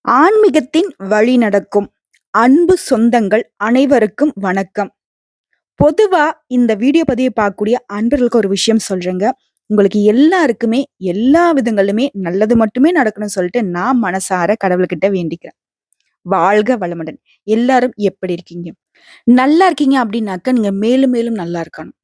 ஆன்மீகத்தின் வழி நடக்கும் அன்பு சொந்தங்கள் அனைவருக்கும் வணக்கம். பொதுவா இந்த வீடியோ பதிவை பார்க்கக்கூடிய அன்பர்களுக்கு ஒரு விஷயம் சொல்றேங்க. உங்களுக்கு எல்லாருக்குமே எல்லா விதங்களுமே நல்லது மட்டுமே நடக்கணும்னு சொல்லிட்டு நான் மனசார கடவுள்கிட்ட வேண்டிக்கிறேன். வாழ்க வளமுடன். எல்லாரும் எப்படி இருக்கீங்க? நல்லா இருக்கீங்க அப்படின்னாக்க நீங்க மேலும் மேலும் நல்லா இருக்கணும்.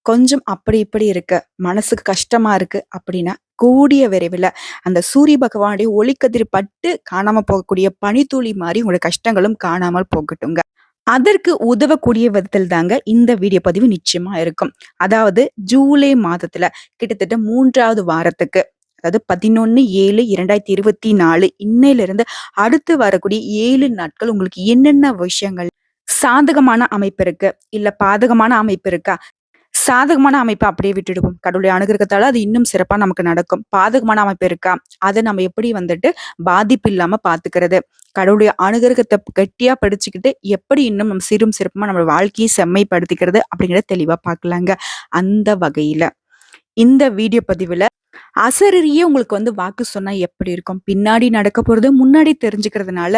கொஞ்சம் அப்படி இப்படி இருக்கு, மனசுக்கு கஷ்டமா இருக்கு அப்படின்னா, கூடிய விரைவில அந்த சூரிய பகவானுடைய ஒளிக்கதிர் பட்டு காணாம போகக்கூடிய பனித்துளி மாரி உங்களுடைய கஷ்டங்களும் காணாமல் போகட்டுங்க. அதற்கு உதவக்கூடிய விதத்தில் தாங்க இந்த வீடியோ பதிவு நிச்சயமா இருக்கும். அதாவது ஜூலை மாதத்துல கிட்டத்தட்ட 3வது வாரத்துக்கு, அதாவது 11/7/2024 இன்னையிலிருந்து அடுத்து வரக்கூடிய 7 நாட்கள் உங்களுக்கு என்னென்ன விஷயங்கள் சாதகமான அமைப்பு இருக்கு, இல்ல பாதகமான அமைப்பு இருக்கா? சாதகமான அமைப்ப அப்படியே விட்டுடுவோம். கடவுளுடைய அனுகிரகத்தால அது இன்னும் சிறப்பா நமக்கு நடக்கும். பாதகமான அமைப்பு இருக்கா? அத நம்ம எப்படி வந்துட்டு பாதிப்பு இல்லாம பாத்துக்கிறது? கடவுளுடைய அனுகிரகத்த கெட்டியா பிடிச்சுக்கிட்டு, எப்படி இன்னும் நம்ம சீரும் சிறப்புமா நம்ம வாழ்க்கைய செம்மைப்படுத்திக்கிறது? அப்படிங்கிறத தெளிவா பார்க்கலாங்க. அந்த வகையில, இந்த வீடியோ பதிவுல அசரீரியே உங்களுக்கு வாக்கு சொன்னா எப்படி இருக்கும்? பின்னாடி நடக்க போறது முன்னாடி தெரிஞ்சுக்கிறதுனால,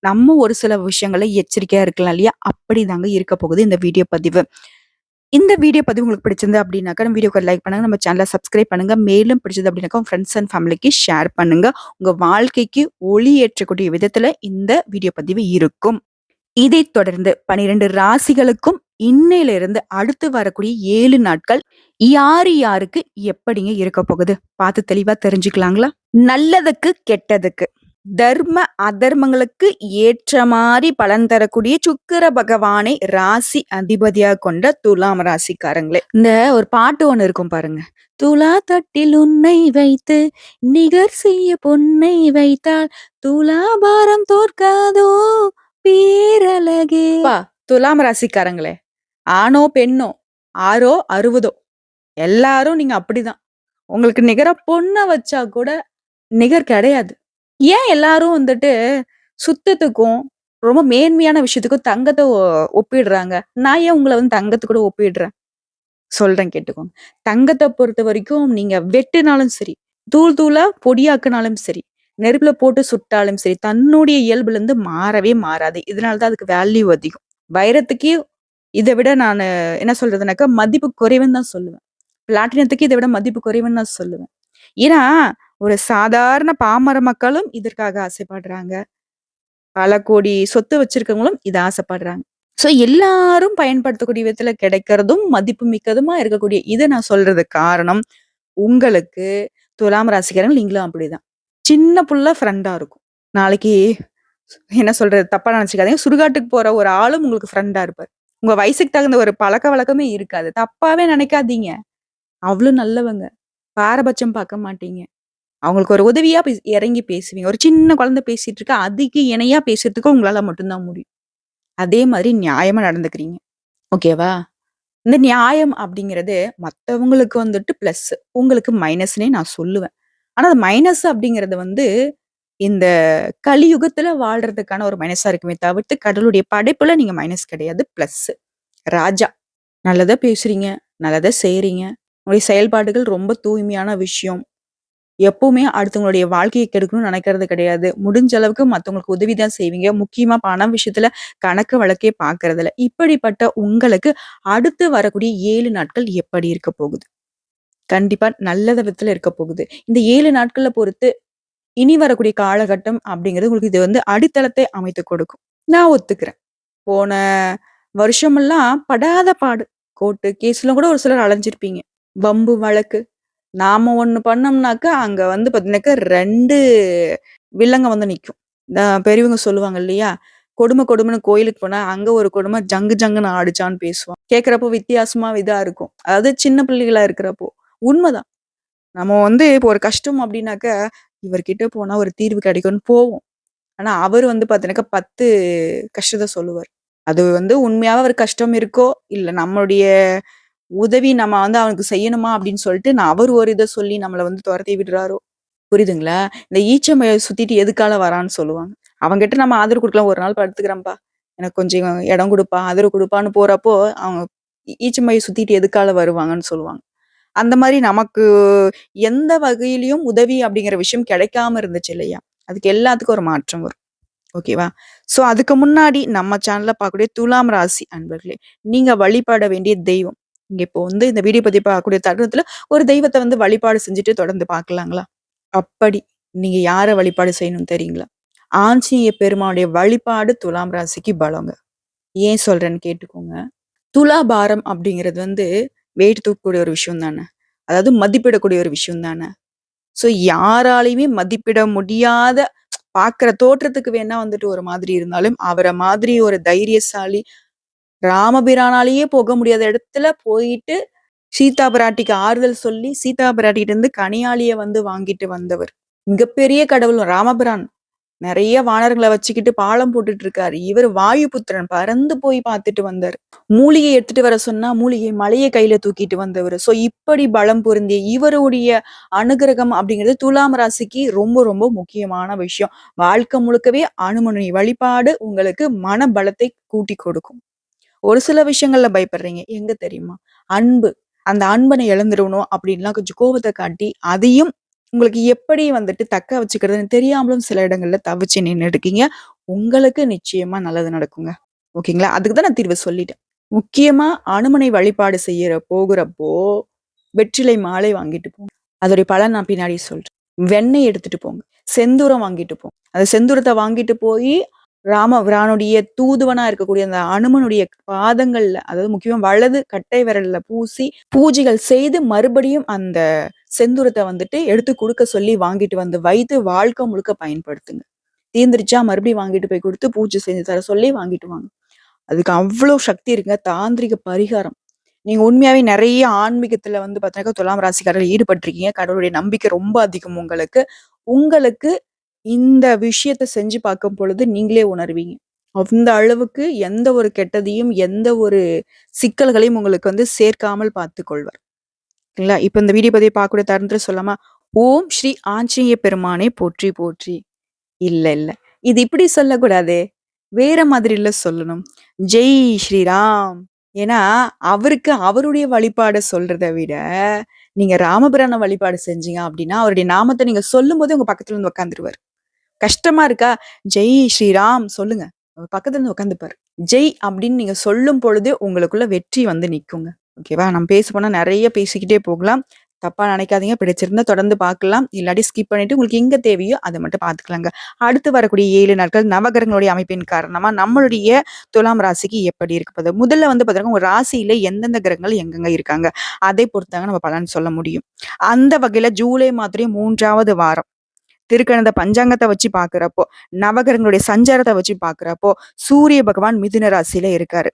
நம்ம ஒரு சில விஷயங்கள்ல எச்சரிக்கையா இருக்கலாம் இல்லையா? அப்படிதாங்க இருக்க போகுது இந்த வீடியோ பதிவு. இந்த வீடியோ பதிவு உங்களுக்கு பிடிச்சிருந்து அப்படின்னாக்கா, நம்ம வீடியோக்கு லைக் பண்ணுங்க. நம்ம சேனல சப்ஸ்கிரைப் பண்ணுங்க. மேலும் பிடிச்சது அப்படின்னாக்கா, உங்க ஃப்ரெண்ட்ஸ் அண்ட் ஃபேமிலிக்கு ஷேர் பண்ணுங்க. உங்க வாழ்க்கைக்கு ஒளி ஏற்றக்கூடிய விதத்துல இந்த வீடியோ பதிவு இருக்கும். இதைத் தொடர்ந்து 12 ராசிகளுக்கும் இன்னையிலிருந்து அடுத்து வரக்கூடிய 7 நாட்கள் யாரு யாருக்கு எப்படிங்க இருக்க போகுது? பார்த்து தெளிவா தெரிஞ்சுக்கலாங்களா? நல்லதுக்கு, கெட்டதுக்கு, தர்ம அதர்மங்களுக்கு ஏற்ற மாரி பலன் தரக்கூடிய சுக்கிர பகவானை ராசி அதிபதியா கொண்ட துலாம் ராசிக்காரங்களே. இந்த ஒரு பாட்டு ஒண்ணு இருக்கும் பாருங்க. துலா தட்டில் உன்னை வைத்து நிகர் செய்ய பொன்னை வைத்தால் துலாபாரம் தோற்காதோ பேரழகே. துலாம் ராசிக்காரங்களே, ஆணோ பெண்ணோ, ஆறோ 60 எல்லாரும் நீங்க அப்படிதான். உங்களுக்கு நிகரா பொண்ண வச்சா கூட நிகர் கிடையாது. ஏன் எல்லாரும் சுத்தத்துக்கும், ரொம்ப மேன்மையான விஷயத்துக்கும் தங்கத்த ஒப்பிடுறாங்க? நான் ஏன் உங்கள தங்கத்து கூட ஒப்பிடுறேன்? சொல்றேன் கேட்டுக்கோங்க. தங்கத்த பொறுத்தவரைக்கும் நீங்க வெட்டுனாலும் சரி, தூள் தூளா பொடியாக்குனாலும் சரி, நெருப்புல போட்டு சுட்டாலும் சரி, தன்னுடைய இயல்புலருந்து மாறவே மாறாது. இதனால தான் அதுக்கு வேல்யூ அதிகம். வைரத்துக்கே இத விட நானு என்ன சொல்றதுனாக்கா, மதிப்பு குறைவுன்னு தான் சொல்லுவேன். பிளாட்டினத்துக்கு இத விட மதிப்பு குறைவுன்னு தான் சொல்லுவேன். ஏன்னா, ஒரு சாதாரண பாமர மக்களும் இதற்காக ஆசைப்படுறாங்க. பல கோடி சொத்து வச்சிருக்கவங்களும் இத ஆசைப்படுறாங்க. ஸோ எல்லாரும் பயன்படுத்தக்கூடிய விதத்துல கிடைக்கிறதும், மதிப்பு மிக்கதுமா இருக்கக்கூடிய இத நான் சொல்றதுக்கு காரணம், உங்களுக்கு துலாம் ராசிக்காரங்க நீங்களும் அப்படிதான். சின்ன புள்ள ஃப்ரெண்டா இருக்கும். நாளைக்கு என்ன சொல்றது? தப்பா நெனச்சுக்காதீங்க. சுடுகாட்டுக்கு போற ஒரு ஆளும் உங்களுக்கு ஃப்ரெண்டா இருப்பாரு. உங்க வயசுக்கு தகுந்த ஒரு பழக்கவழக்கமே இருக்காது. தப்பாவே நெனைக்காதீங்க. அவ்ளோ நல்லவங்க. பாரபட்சம் பார்க்க மாட்டீங்க. அவங்களுக்கு ஒரு உதவியா இறங்கி பேசுவீங்க. ஒரு சின்ன குழந்தை பேசிட்டு இருக்கா, அதுக்கு இணையா பேசுறதுக்கு உங்களால மட்டும் தான் முடியும். அதே மாதிரி நியாயமா நடந்துக்கிறீங்க. ஓகேவா? இந்த நியாயம் அப்படிங்கிறது மத்தவங்களுக்கு பிளஸ். உங்களுக்கு மைனஸ்ன்னே நான் சொல்லுவேன். ஆனா, அது மைனஸ் அப்படிங்கிறது இந்த கலியுகத்துல வாழ்றதுக்கான ஒரு மைனஸா இருக்குமே தவிர்த்து, கடவுளுடைய படைப்புல நீங்க மைனஸ் கிடையாது. பிளஸ். ராஜா. நல்லதா பேசுறீங்க, நல்லதா செய்றீங்க. உங்களுடைய செயல்பாடுகள் ரொம்ப தூய்மையான விஷயம். எப்பவுமே அடுத்தவங்களுடைய வாழ்க்கைய கெடுக்கணும்னு நினைக்கிறது கிடையாது. முடிஞ்ச அளவுக்கு மத்தவங்களுக்கு உதவி தான் செய்வீங்க. முக்கியமா பணம் விஷயத்துல கணக்கு வழக்கே பார்க்கறதில்ல. இப்படிப்பட்ட உங்களுக்கு அடுத்து வரக்கூடிய 7 நாட்கள் எப்படி இருக்க போகுது? கண்டிப்பா நல்ல விதத்துல இருக்க போகுது. இந்த 7 நாட்கள பொறுத்து இனி வரக்கூடிய காலகட்டம் அப்படிங்கிறது உங்களுக்கு இது அடித்தளத்தை அமைத்துக் கொடுக்கும். நான் ஒத்துக்கிறேன். போன வருஷமெல்லாம் படாத பாடு. கோர்ட்டு, கேஸ்லாம் கூட ஒரு சிலர் அலைஞ்சிருப்பீங்க. வம்பு, வழக்கு. நாம ஒண்ணு பண்ணோம்னாக்கா, அங்க பார்த்தீங்கன்னாக்கா 2 வில்லங்க நிக்கும். பெரியவங்க சொல்லுவாங்க இல்லையா? கொடும கொடுமன்னு கோயிலுக்கு போனா, அங்க ஒரு கொடும ஜங்கு ஜங்குன்னு ஆடுச்சான்னு பேசுவான். கேட்கிறப்போ வித்தியாசமா இதா இருக்கும். அதாவது சின்ன பிள்ளைகளா இருக்கிறப்போ. உண்மதான். நம்ம இப்போ ஒரு கஷ்டம் அப்டின்னாக்க, இவர்கிட்ட போனா ஒரு தீர்வு கிடைக்கும்னு போவோம். ஆனா, அவரு பார்த்தீங்கன்னாக்கா 10 கஷ்டத்த சொல்லுவாரு. அது உண்மையாவே அவருக்கு கஷ்டம் இருக்கோ, இல்ல நம்மளுடைய உதவி நம்ம அவனுக்கு செய்யணுமா அப்படின்னு சொல்லிட்டு, நான் அவரு ஒரு இத சொல்லி நம்மள தொரத்தி விடுறாரோ! புரியுதுங்களா? இந்த ஈச்ச மழைய சுத்திட்டு எதுக்கால வரான்னு சொல்லுவாங்க. அவன்கிட்ட நம்ம ஆதரவு குடுக்கலாம். "ஒரு நாள் படுத்துக்கிறேன்ப்பா. எனக்கு கொஞ்சம் இடம் குடுப்பா, ஆதரவு குடுப்பான்னு" போறப்போ, அவங்க ஈச்ச மழைய சுத்திட்டு எதுக்கால வருவாங்கன்னு சொல்லுவாங்க. அந்த மாரி நமக்கு எந்த வகையிலயும் உதவி அப்படிங்கிற விஷயம் கிடைக்காம இருந்துச்சு இல்லையா? அதுக்கு எல்லாத்துக்கும் ஒரு மாற்றம் வரும். ஓகேவா? ஸோ அதுக்கு முன்னாடி நம்ம சேனல்ல பார்க்கக்கூடிய துலாம் ராசி அன்பர்களே, நீங்க வழிபட வேண்டிய தெய்வம். நீங்க இப்போ வந்து இந்த வீடியோ பதிவு பார்க்கக்கூடிய தருணத்துல ஒரு தெய்வத்த வந்து வழிபாடு செஞ்சுட்டு தொடர்ந்து பார்க்கலாங்களா? அப்படி நீங்க யார வழிபாடு செய்யணும்னு தெரியுங்களா? ஆஞ்சநேய பெருமானுடைய வழிபாடு துலாம் ராசிக்கு பலங்க. ஏன் சொல்றேன்னு கேட்டுக்கோங்க. துலாபாரம் அப்படிங்கிறது வந்து வெயிட் தூக்கக்கூடிய ஒரு விஷயம் தானே. அதாவது மதிப்பிடக்கூடிய ஒரு விஷயம் தானே. ஸோ யாராலயுமே மதிப்பிட முடியாத பார்க்குற தோற்றத்துக்கு வேணா வந்துட்டு ஒரு மாதிரி இருந்தாலும், அவர மாதிரி ஒரு தைரியசாலி, ராமபிரானாலேயே போக முடியாத இடத்துல போயிட்டு, சீதா பிராட்டிக்கு ஆறுதல் சொல்லி, சீதா பிராட்டிட்டருந்து கனியாழிய வந்து வாங்கிட்டு வந்தவர். மிகப்பெரிய கடவுள் ராமபிரான். நெறைய வானரங்கள வச்சுக்கிட்டு பாலம் போட்டுட்டு இருக்காரு. இவரு வாயுபுத்திரன் பறந்து போய் பார்த்துட்டு வந்தாரு. மூலிகை எடுத்துட்டு வர சொன்னா, மூலிகை மலைய கையில தூக்கிட்டு வந்தவரு. ஸோ இப்படி பலம் பொருந்திய இவருடைய அனுகிரகம் அப்படிங்கிறது துலாம் ராசிக்கு ரொம்ப ரொம்ப முக்கியமான விஷயம். வாழ்க்கை முழுக்கவே அனுமனை வழிபாடு உங்களுக்கு மன பலத்தை கூட்டிக் கொடுக்கும். ஒரு சில விஷயங்கள்ல பயப்படுறீங்க. எங்க தெரியுமா? அன்பு. அந்த அன்பனை இழந்துருவணும் அப்படின்லாம் கொஞ்சம் கோவத்த காட்டி, அதையும் உங்களுக்கு எப்படி வந்துட்டு தக்க வச்சுக்கிறதுன்னு தெரியாமலும் சில இடங்கள்ல தவிச்சு நின்னுருக்கீங்க. உங்களுக்கு நிச்சயமா நல்லது நடக்குங்க. ஓகேங்களா? அதுக்கு தான் நான் தீர்வு சொல்லிட்டேன். முக்கியமா அனுமனை வழிபாடு போகுறப்போ, வெற்றிலை மாலை வாங்கிட்டு போங்க. அதோடைய பலன் நான் பின்னாடி சொல்றேன். வெண்ணெய் எடுத்துட்டு போங்க. செந்தூரம் வாங்கிட்டு போங்க. அந்த செந்தூரத்த வாங்கிட்டு போயி, ராமபிரானுடைய தூதுவனா இருக்கக்கூடிய அந்த அனுமனுடைய பாதங்கள்ல, அதாவது முக்கியமா வலது கட்டை விரல்ல பூசி, பூஜைகள் செய்து மறுபடியும் அந்த செந்தூரத்த வந்துட்டு எடுத்து குடுக்க சொல்லி வாங்கிட்டு வந்து வைத்து வாழ்க்கை முழுக்க பயன்படுத்துங்க. தீர்ந்துருச்சா மறுபடியும் வாங்கிட்டு போய் குடுத்து பூஜை செஞ்சு தர சொல்லி வாங்கிட்டு வாங்க. அதுக்கு அவ்ளோ சக்தி இருக்குங்க. தாந்திரிக பரிகாரம். நீங்க உண்மையாவே நெறைய ஆன்மீகத்துல வந்து பார்த்தீங்கன்னா, துலாம் ராசிக்காரர்கள் ஈடுபட்டிருக்கீங்க. கடவுளுடைய நம்பிக்கை ரொம்ப அதிகம் உங்களுக்கு. உங்களுக்கு இந்த விஷயத்த செஞ்சு பார்க்கும் பொழுது நீங்களே உணர்வீங்க. அந்த அளவுக்கு எந்த ஒரு கெட்டதையும், எந்த ஒரு சிக்கல்களையும் உங்களுக்கு வந்து சேர்க்காமல் பார்த்துக் கொள்வார். இல்ல இப்ப இந்த வீடியோ பதிவு பார்க்கக்கூடிய தருணத்துல சொல்லாமா? ஓம் ஸ்ரீ ஆஞ்சநேய பெருமானே போற்றி போற்றி. இல்ல, இல்ல. இது இப்படி சொல்லக்கூடாதே. வேற மாதிரில சொல்லணும். ஜெய் ஸ்ரீராம். ஏன்னா, அவருக்கு அவருடைய வழிபாட சொல்றத விட, நீங்க ராமபிரான வழிபாடு செஞ்சீங்க அப்படின்னா, அவருடைய நாமத்த நீங்க சொல்லும்போதே உங்க பக்கத்துல வந்து உட்காந்துருவாரு. கஷ்டமா இருக்கா? ஜெய் ஸ்ரீராம் சொல்லுங்க. அவர் பக்கத்துல வந்து உட்காந்துப்பாரு. ஜெய் அப்படின்னு நீங்க சொல்லும் பொழுதே உங்களுக்குள்ள வெற்றி வந்து நிக்குங்க. ஓகேவா? நம்ம பேச போனா நெறைய பேசிக்கிட்டே போகலாம். தப்பா நினைக்காதீங்க. பிடிச்சிருந்தா தொடர்ந்து பார்க்கலாம். இல்லாட்டி ஸ்கிப் பண்ணிட்டு உங்களுக்கு எங்க தேவையோ அத மட்டும் பார்த்துக்கலாங்க. அடுத்து வரக்கூடிய 7 நாட்கள் நவகிரகங்களுடைய அமைப்பின் காரணமா நம்மளுடைய துலாம் ராசிக்கு எப்படி இருக்க போது? முதல்ல வந்து பார்த்தீங்கன்னா, உங்க ராசியில எந்தெந்த கிரகங்கள் எங்கெங்க இருக்காங்க? அதை பொறுத்துதாங்க நம்ம பலன் சொல்ல முடியும். அந்த வகையில ஜூலை மாதத்துடைய 3வது வாரம் திருக்கணித பஞ்சாங்கத்த வச்சு பார்க்கிறப்போ, நவகிரகங்களுடைய சஞ்சாரத்த வச்சு பார்க்கிறப்போ, சூரிய பகவான் மிதுன ராசியில இருக்காரு.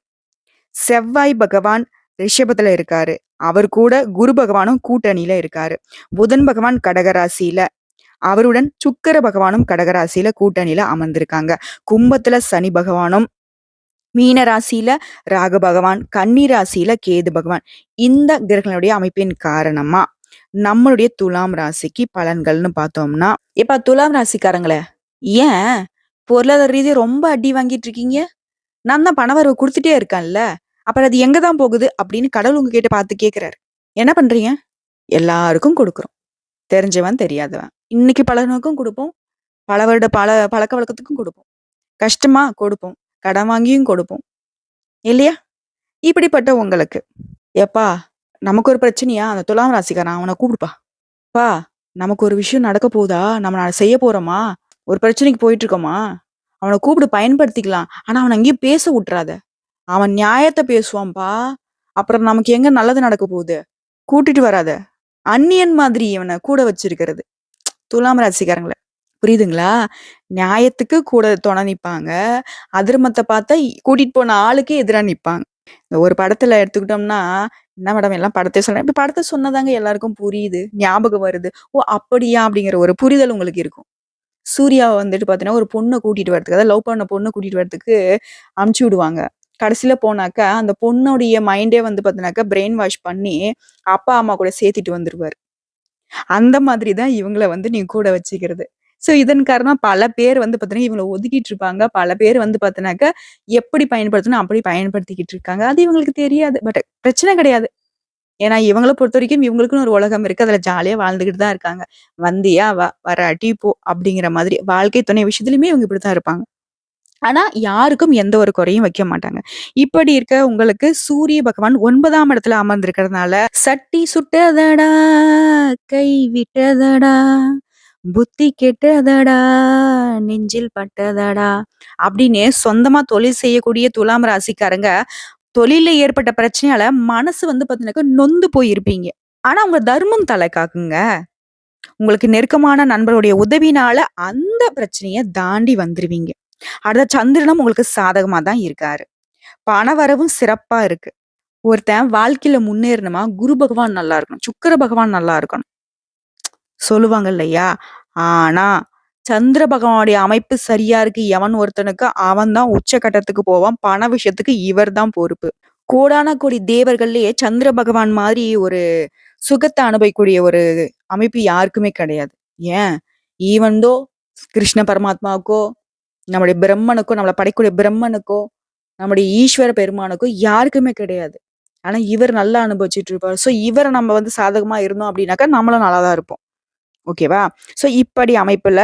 செவ்வாய் பகவான் ரிஷபத்துல இருக்காரு. அவர் கூட குரு பகவானும் கூட்டணியில இருக்காரு. புதன் பகவான் கடகராசியில, அவருடன் சுக்கிர பகவானும் கடகராசியில கூட்டணியில அமர்ந்திருக்காங்க. கும்பத்துல சனி பகவானும், மீன ராசியில ராகு பகவான், கன்னி ராசியில கேது பகவான். இந்த கிரகங்களுடைய அமைப்பின் காரணமா நம்மளுடைய துலாம் ராசிக்கு பலன்கள்னு பார்த்தோம்னா, எப்பா துலாம் ராசிக்காரங்களே, ஏன் பொருளாதார ரீதியா ரொம்ப அடி வாங்கிட்டு இருக்கீங்க? நான் தான் பணவரவு குடுத்துட்டே இருக்கேன்ல. அப்புறம் அது எங்க தான் போகுது? அப்படின்னு கடவுள் உங்ககிட்ட பார்த்து கேட்கிறாரு. என்ன பண்றீங்க? எல்லாருக்கும் குடுக்குறோம். தெரிஞ்சவன், தெரியாதவன். இன்னைக்கு பழகுனவனுக்கும் குடுப்போம். பல வருட பழக்கவழக்கத்துக்கும் குடுப்போம். கஷ்டமா? கொடுப்போம். கடன் வாங்கியும் கொடுப்போம். இல்லையா? இப்படிப்பட்ட உங்களுக்கு, "எப்பா நமக்கு ஒரு பிரச்சனையா? அந்த துலாம் ராசிக்காரன் அவன கூப்பிடுப்பா." "அப்பா நமக்கு ஒரு விஷயம் நடக்க போகுதா? நம்ம செய்ய போறோமா? ஒரு பிரச்சனைக்கு போயிட்டு இருக்கோமா? அவன கூப்பிடு பயன்படுத்திக்கலாம். ஆனா அவன அங்கேயும் பேச வுட்றாத. அவன் நியாயத்த பேசுவான்பா. அப்புறம் நமக்கு எங்க நல்லது நடக்க போகுது? கூட்டிட்டு வராத." அந்நியன் மாதிரி இவன கூட வச்சிருக்கிறது. துலாம் ராசிக்காரங்கள. புரியுதுங்களா? நியாயத்துக்கு கூட துணை நிப்பாங்க. அதர்மத்த பார்த்தா கூட்டிட்டு போன ஆளுக்கே எதிரா நிப்பாங்க. இந்த ஒரு படத்துல எடுத்துக்கிட்டோம்னா, என்ன மேடம் எல்லாம் படத்த சொல்றேன். இப்ப படத்த சொன்னாதாங்க எல்லாருக்கும் புரியுது. ஞாபகம் வருது. ஓ! அப்படியா? அப்படிங்கிற ஒரு புரிதல் உங்களுக்கு இருக்கும். சூர்யாவ வந்துட்டு பார்த்தீங்கன்னா, ஒரு பொண்ண கூட்டிட்டு வரதுக்கு, அதாவது லவ் பண்ண பொண்ண கூட்டிட்டு வரதுக்கு அனுப்பிச்சு விடுவாங்க. கடைசில போனாக்கா, அந்த பொண்ணுடைய மைண்டே வந்து பார்த்தீங்கன்னாக்கா, பிரெயின் வாஷ் பண்ணி, அப்பா, அம்மா கூட சேர்த்துட்டு வந்துருவாரு. அந்த மாதிரி தான் இவங்கள வந்து நீங்க கூட வச்சுக்கிறது. ஸோ இதன் காரணமா பல பேர் வந்து பார்த்தீங்கன்னா, இவங்கள ஒதுக்கிட்டு இருப்பாங்க. பல பேர் வந்து பார்த்தீங்கன்னாக்கா, எப்படி பயன்படுத்தணும் அப்படி பயன்படுத்திக்கிட்டு இருக்காங்க. அது இவங்களுக்கு தெரியாது. பட் பிரச்சனை கிடையாது. ஏன்னா இவங்கள பொறுத்தவரைக்கும் இவங்களுக்குன்னு ஒரு உலகம் இருக்கு. அதுல ஜாலியா வாழ்ந்துகிட்டு தான் இருக்காங்க. வந்தியா வா, வராட்டி போ அப்படிங்கிற மாதிரி. வாழ்க்கை துணை விஷயத்துலயுமே இவங்க இப்படித்தான் இருப்பாங்க. ஆனா, யாருக்கும் எந்த ஒரு குறையும் வைக்க மாட்டாங்க. இப்படி இருக்க உங்களுக்கு சூரிய பகவான் 9ஆம் இடத்துல அமர்ந்திருக்கிறதுனால, "சட்டி சுட்டதடா, கை விட்டதடா, புத்தி கெட்டதடா, நெஞ்சில் பட்டதடா" அப்படின்னு சொந்தமா தொழில் செய்யக்கூடிய துலாம் ராசிக்காரங்க, தொழில்ல ஏற்பட்ட பிரச்சனையால மனசு வந்து பாத்தீங்கன்னாக்கா நொந்து போயிருப்பீங்க. ஆனா, உங்க தர்மம் தலை காக்குங்க. உங்களுக்கு நெருக்கமான நண்பருடைய உதவினால அந்த பிரச்சனைய தாண்டி வந்துருவீங்க. அடுத்த சந்திரனும் உங்களுக்கு சாதகமா தான் இருக்காரு. பணவரவும் சிறப்பா இருக்கு. ஒருத்தன் வாழ்க்கையில முன்னேறணுமா, குரு பகவான் நல்லா இருக்கணும். சுக்கிர பகவான் நல்லா இருக்கணும். சொல்லுவாங்க இல்லையா? ஆனா, சந்திர பகவானுடைய அமைப்பு சரியா இருக்கு. எவன் ஒருத்தனுக்கு அவன் தான் உச்சகட்டத்துக்கு போவான். பண விஷயத்துக்கு இவர் தான் பொறுப்பு. கோடான கோடி தேவர்கள்லயே சந்திர பகவான் மாதிரி ஒரு சுகத்த அனுபவிக்கக்கூடிய ஒரு அமைப்பு யாருக்குமே கிடையாது. ஏன்? ஈவன் தோ கிருஷ்ண பரமாத்மாவுக்கோ, நம்முடைய பிரம்மனுக்கோ, நம்மள படைக்கக்கூடிய பிரம்மனுக்கோ, நம்முடைய ஈஸ்வர பெருமானுக்கோ யாருக்குமே கிடையாது. ஆனா, இவர் நல்லா அனுபவிச்சுட்டு இருப்பாரு. ஸோ, இவர நம்ம வந்து சாதகமா இருந்தோம் அப்டின்னாக்கா, நம்மளும் நல்லா தான் இருப்போம். ஓகேவா? ஸோ, இப்படி அமைப்புல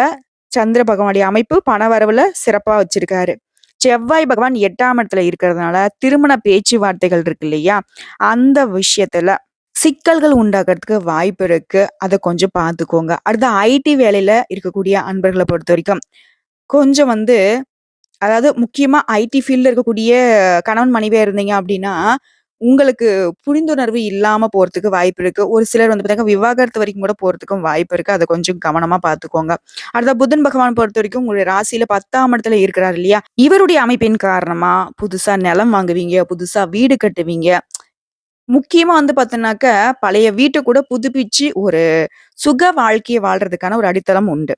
சந்திர பகவானுடைய அமைப்பு பணவரவுல சிறப்பா வச்சிருக்காரு. செவ்வாய் பகவான் 8ஆம் இடத்துல இருக்கிறதுனால, திருமண பேச்சுவார்த்தைகள் இருக்கு இல்லையா? அந்த விஷயத்துல சிக்கல்கள் உண்டாகுறதுக்கு வாய்ப்பு இருக்கு. அத கொஞ்சம் பார்த்துக்கோங்க. அடுத்து ஐடி வேலையில இருக்கக்கூடிய அன்பர்கள பொறுத்தவரைக்கும், கொஞ்சம் வந்து அதாவது முக்கியமா ஐடி ஃபீல்ட்ல இருக்கக்கூடிய கணவன் மனைவியா இருந்தீங்க அப்டின்னா, உங்களுக்கு புரிந்துணர்வு இல்லாம போறதுக்கு வாய்ப்பு இருக்கு. ஒரு சிலர் வந்து பார்த்தீங்கன்னா, விவாகரத்து வரைக்கும் கூட போறதுக்கும் வாய்ப்பு இருக்கு. அத கொஞ்சம் கவனமா பார்த்துக்கோங்க. அடுத்தது புதன் பகவான் பொறுத்தவரைக்கும் உங்களுடைய ராசியில 10ஆம் இடத்துல இருக்கிறார் இல்லையா? இவருடைய அமைப்பின் காரணமா புதுசா நிலம் வாங்குவீங்க, புதுசா வீடு கட்டுவீங்க. முக்கியமா வந்து பார்த்தீங்கன்னாக்க, பழைய வீட்ட கூட புதுப்பிச்சு ஒரு சுக வாழ்க்கைய வாழ்றதுக்கான ஒரு அடித்தளம் உண்டு.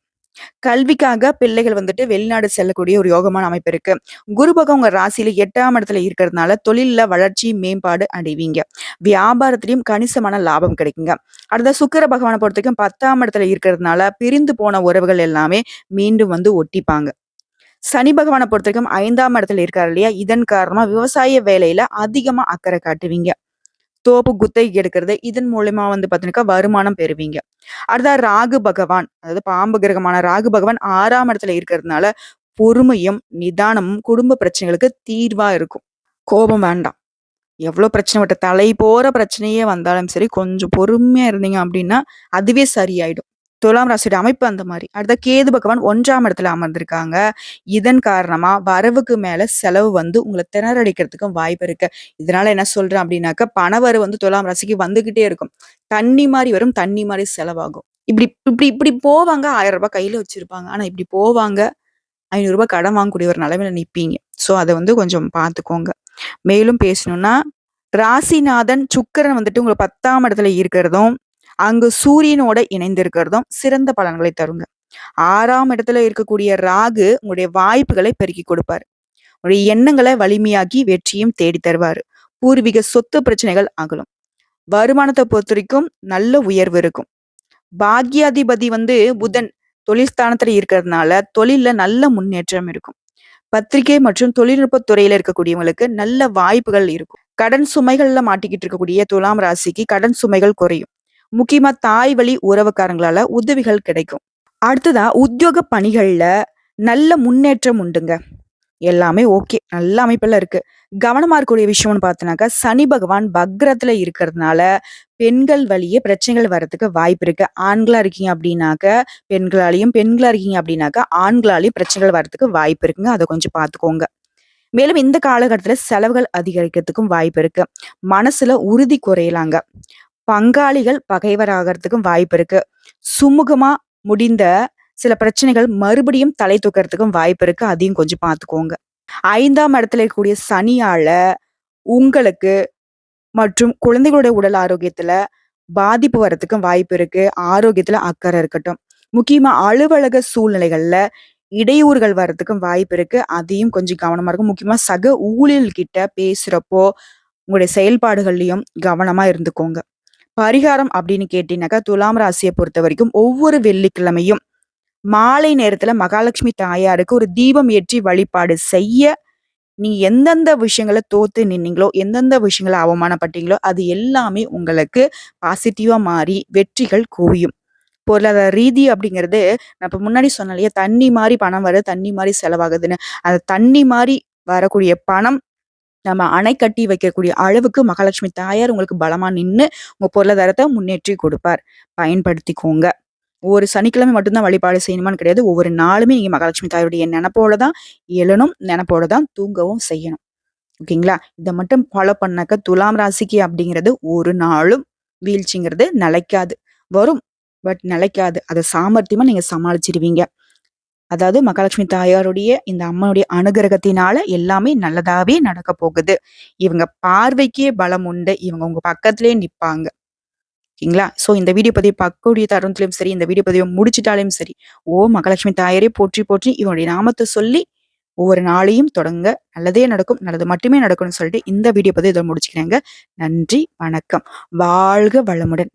கல்விக்காக பிள்ளைகள் வந்துட்டு வெளிநாடு செல்லக்கூடிய ஒரு யோகமான அமைப்பு இருக்கு. குரு பகவான் உங்க ராசியில 8ஆம் இடத்துல இருக்கிறதுனால தொழில்ல வளர்ச்சி, மேம்பாடு அடைவீங்க. வியாபாரத்திலயும் கணிசமான லாபம் கிடைக்குங்க. அடுத்த சுக்கிர பகவான பொறுத்தவரைக்கும் 10ஆம் இடத்துல இருக்கிறதுனால பிரிந்து போன உறவுகள் எல்லாமே மீண்டும் வந்து ஒட்டிப்பாங்க. சனி பகவான பொறுத்தவரைக்கும் 5ஆம் இடத்துல இருக்காரு இல்லையா? இதன் காரணமா விவசாய வேலையில அதிகமா அக்கறை காட்டுவீங்க. தோப்பு குத்தகைக்கு எடுக்கிறது. இதன் மூலியமா வந்து பார்த்தீங்கன்னாக்கா வருமானம் பெறுவீங்க. அடுத்ததா ராகு பகவான், அதாவது பாம்பு கிரகமான ராகு பகவான் 6ஆம் இடத்துல இருக்கிறதுனால, பொறுமையும், நிதானமும் குடும்ப பிரச்சனைகளுக்கு தீர்வா இருக்கும். கோபம் வேண்டாம். எவ்ளோ பிரச்சனை தலை போற பிரச்சனையே வந்தாலும் சரி, கொஞ்சம் பொறுமையா இருந்தீங்க அப்டின்னா, அதுவே சரியாயிடும். துலாம் ராசியோட அமைப்பு அந்த மாரி. அடுத்த கேது பகவான் 1ஆம் இடத்துல அமர்ந்திருக்காங்க. இதன் காரணமா வரவுக்கு மேல செலவு வந்து உங்கள திணறடிக்கிறதுக்கும் வாய்ப்பு இருக்கு. இதனால என்ன சொல்றேன் அப்டின்னாக்கா, பணவரவு வந்து துலாம் ராசிக்கு வந்துகிட்டே இருக்கும். தண்ணி மாரி வரும், தண்ணி மாரி செலவாகும். இப்டி இப்டி இப்டி போவாங்க. ரூ. 1000 கையில வச்சிருப்பாங்க. ஆனா இப்டி போவாங்க. ரூ. 500 கடன் வாங்கக்கூடிய ஒரு நிலைமையில நிப்பீங்க. ஸோ அத வந்து கொஞ்சம் பார்த்துக்கோங்க. மேலும் பேசணும்னா, ராசிநாதன் சுக்கிரன் வந்துட்டு உங்க 10ஆம் இடத்துல இருக்கிறதும், அங்கு சூரியனோட இணைந்திருக்கிறதும் சிறந்த பலன்களை தருங்க. 6ஆம் இடத்துல இருக்கக்கூடிய ராகு உங்களுடைய வாய்ப்புகளை பெருக்கிக் கொடுப்பாரு. உங்களுடைய எண்ணங்கள வலிமையாக்கி வெற்றியும் தேடித் தருவாரு. பூர்வீக சொத்து பிரச்சனைகள் அகலும். வருமானத்த பொறுத்தவரைக்கும் நல்ல உயர்வு இருக்கும். பாக்யாதிபதி வந்து புதன் தொழில் ஸ்தானத்துல இருக்கிறதுனால, தொழில்ல நல்ல முன்னேற்றம் இருக்கும். பத்திரிகை மற்றும் தொழில்நுட்பத் துறையில இருக்கக்கூடியவங்களுக்கு நல்ல வாய்ப்புகள் இருக்கும். கடன் சுமைகள்ல மாட்டிக்கிட்டு இருக்கக்கூடிய துலாம் ராசிக்கு கடன் சுமைகள் குறையும். முக்கியமா தாய் வழி உறவுக்காரங்களால உதவிகள் கிடைக்கும். அடுத்ததா உத்தியோக பணிகள்ல நல்ல முன்னேற்றம் உண்டுங்க. எல்லாமே ஓகே. நல்ல அமைப்புல இருக்கு. கவனமா இருக்கக்கூடிய விஷயம்னு பார்த்தோம்னாக்கா, சனி பகவான் வக்ரத்துல இருக்கிறதுனால, பெண்கள் வழியே பிரச்சனைகள் வரதுக்கு வாய்ப்பு இருக்கு. ஆண்களா இருக்கீங்க அப்படின்னாக்க, பெண்களாலயும், பெண்களா இருக்கீங்க அப்படின்னாக்கா, ஆண்களாலயும் பிரச்சனைகள் வரதுக்கு வாய்ப்பு இருக்குங்க. அத கொஞ்சம் பார்த்துக்கோங்க. மேலும் இந்த காலகட்டத்துல செலவுகள் அதிகரிக்கிறதுக்கும் வாய்ப்பு இருக்கு. மனசுல உறுதி குறையலாங்க. பங்காளிகள் பகைவராகறதுக்கும் வாய்ப்பு இருக்கு. சுமூகமா முடிந்த சில பிரச்சனைகள் மறுபடியும் தலை தூக்கறதுக்கும் வாய்ப்பு இருக்கு. அதையும் கொஞ்சம் பார்த்துக்கோங்க. 5ஆம் இடத்துல இருக்கக்கூடிய சனியால உங்களுக்கு மற்றும் குழந்தைகளுடைய உடல் ஆரோக்கியத்துல பாதிப்பு வரதுக்கும் வாய்ப்பு இருக்கு. ஆரோக்கியத்துல அக்கறை இருக்கட்டும். முக்கியமா அலுவலக சூழ்நிலைகள்ல இடையூறுகள் வர்றதுக்கும் வாய்ப்பு இருக்கு. அதையும் கொஞ்சம் கவனமா இருக்கும். முக்கியமா சக ஊழியர்கிட்ட பேசுறப்போ, உங்களுடைய செயல்பாடுகள்லயும் கவனமா இருந்துக்கோங்க. பரிகாரம் அப்படின்னு கேட்டீங்கன்னாக்கா, துலாம் ராசிய பொறுத்தவரைக்கும் ஒவ்வொரு வெள்ளிக்கிழமையும் மாலை நேரத்துல மகாலட்சுமி தாயாருக்கு ஒரு தீபம் ஏற்றி வழிபாடு செய்ய நீங்க எந்தெந்த விஷயங்கள தோத்து நின்னீங்களோ, எந்தெந்த விஷயங்கள அவமானப்பட்டீங்களோ, அது எல்லாமே உங்களுக்கு பாசிட்டிவா மாறி வெற்றிகள் குவியும். பொருளாதார ரீதி அப்படிங்கிறது, நான் இப்ப முன்னாடி சொன்னேன் இல்லையா? தண்ணி மாரி பணம் வருது, தண்ணி மாரி செலவாகுதுன்னு. அந்த தண்ணி மாரி வரக்கூடிய பணம், நம்ம அணை கட்டி வைக்கக்கூடிய அளவுக்கு மகாலட்சுமி தாயார் உங்களுக்கு பலமா நின்னு, உங்க பொருளாதாரத்த முன்னேற்றி கொடுப்பார். பயன்படுத்திக்கோங்க. ஒரு சனிக்கிழமை மட்டும் தான் வழிபாடு செய்யணுமான்னு கிடையாது. ஒவ்வொரு நாளுமே நீங்க மகாலட்சுமி தாயாருடைய நெனப்போட தான் எழணும், நெனப்போட தான் தூங்கவும் செய்யணும். ஓகேங்களா? இத மட்டும் ஃபாலோ பண்ணாக்க துலாம் ராசிக்கு அப்படிங்கிறது ஒரு நாளும் வீழ்ச்சிங்கிறது நிலைக்காது. வரும். பட் நிலைக்காது. அத சாமர்த்தியமா நீங்க சமாளிச்சுருவீங்க. அதாவது மகாலட்சுமி தாயாருடைய இந்த அம்மனுடைய அனுகிரகத்தினால எல்லாமே நல்லதாவே நடக்க போகுது. இவங்க பார்வைக்கே பலம் உண்டு. இவங்க உங்க பக்கத்திலேயே நிப்பாங்க. ஓகேங்களா? ஸோ இந்த வீடியோ பதிவு பார்க்கக்கூடிய தருணத்திலும் சரி, இந்த வீடியோ பதிவ முடிச்சுட்டாலும் சரி, ஓம் மகாலட்சுமி தாயாரே போற்றி போற்றி இவனுடைய நாமத்த சொல்லி ஒவ்வொரு நாளையும் தொடங்க. நல்லதே நடக்கும். நல்லது மட்டுமே நடக்கும்னு சொல்லிட்டு இந்த வீடியோ பதிவு இத முடிச்சுக்கிறேங்க. நன்றி, வணக்கம். வாழ்க வளமுடன்.